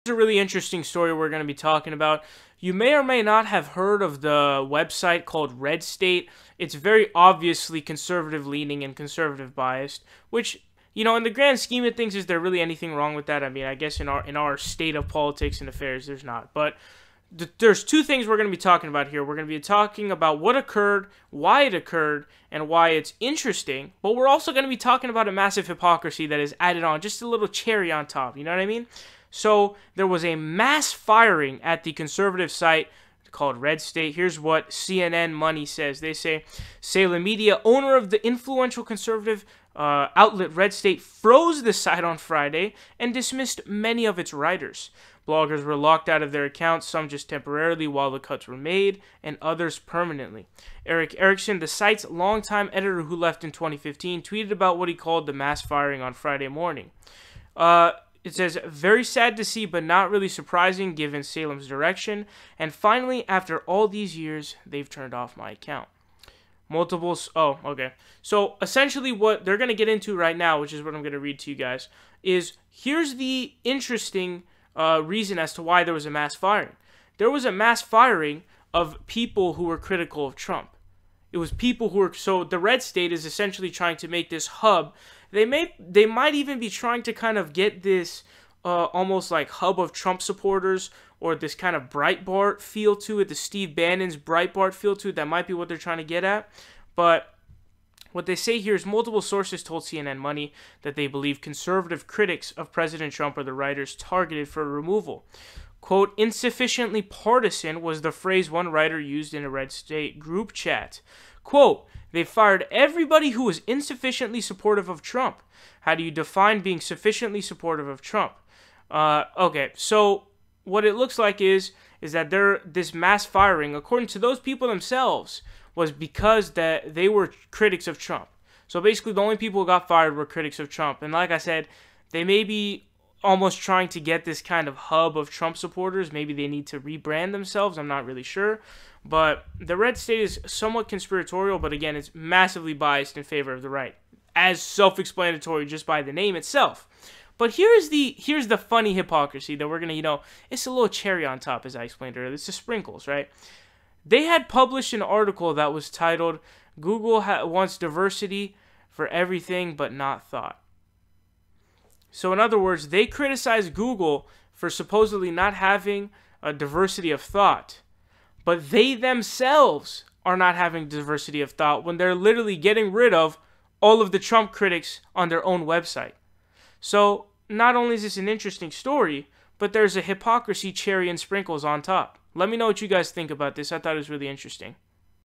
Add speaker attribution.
Speaker 1: It's a really interesting story we're going to be talking about. You may or may not have heard of the website called Red State. It's very obviously conservative leaning and conservative biased, which, you know, in the grand scheme of things, is there really anything wrong with that? I mean, I guess in our state of politics and affairs, there's not. But there's two things we're going to be talking about here. We're going to be talking about what occurred, why it occurred, and why it's interesting. But we're also going to be talking about a massive hypocrisy that is added on, just a little cherry on top. You know what I mean? So there was a mass firing at the conservative site called Red State. Here's what CNN Money says. They say, Salem Media, owner of the influential conservative outlet Red State, froze the site on Friday and dismissed many of its writers. Bloggers were locked out of their accounts, some just temporarily while the cuts were made, and others permanently. Eric Erickson, the site's longtime editor who left in 2015, tweeted about what he called the mass firing on Friday morning. It says, very sad to see, but not really surprising given Salem's direction. And finally, after all these years, they've turned off my account. Okay. So essentially what they're going to get into right now, which is what I'm going to read to you guys, is here's the interesting reason as to why there was a mass firing. There was a mass firing of people who were critical of Trump. It was people who were, so the Red State is essentially trying to make this hub. They might even be trying to kind of get this almost like hub of Trump supporters, or this kind of Breitbart feel to it, the Steve Bannon's Breitbart feel to it. That might be what they're trying to get at. But what they say here is multiple sources told CNN Money that they believe conservative critics of President Trump are the writers targeted for removal. Quote, insufficiently partisan was the phrase one writer used in a Red State group chat. Quote, they fired everybody who was insufficiently supportive of Trump. How do you define being sufficiently supportive of Trump? Okay, so what it looks like is that this mass firing, according to those people themselves, was because that they were critics of Trump. So basically the only people who got fired were critics of Trump. And like I said, they may be almost trying to get this kind of hub of Trump supporters. Maybe they need to rebrand themselves. I'm not really sure. But the Red State is somewhat conspiratorial, but again, it's massively biased in favor of the right, as self-explanatory just by the name itself. But here's the funny hypocrisy that we're going to, it's a little cherry on top, as I explained earlier. It's the sprinkles, right? They had published an article that was titled, Google wants diversity for everything but not thought. So in other words, they criticized Google for supposedly not having a diversity of thought, but they themselves are not having diversity of thought when they're literally getting rid of all of the Trump critics on their own website. So not only is this an interesting story, but there's a hypocrisy cherry and sprinkles on top. Let me know what you guys think about this. I thought it was really interesting.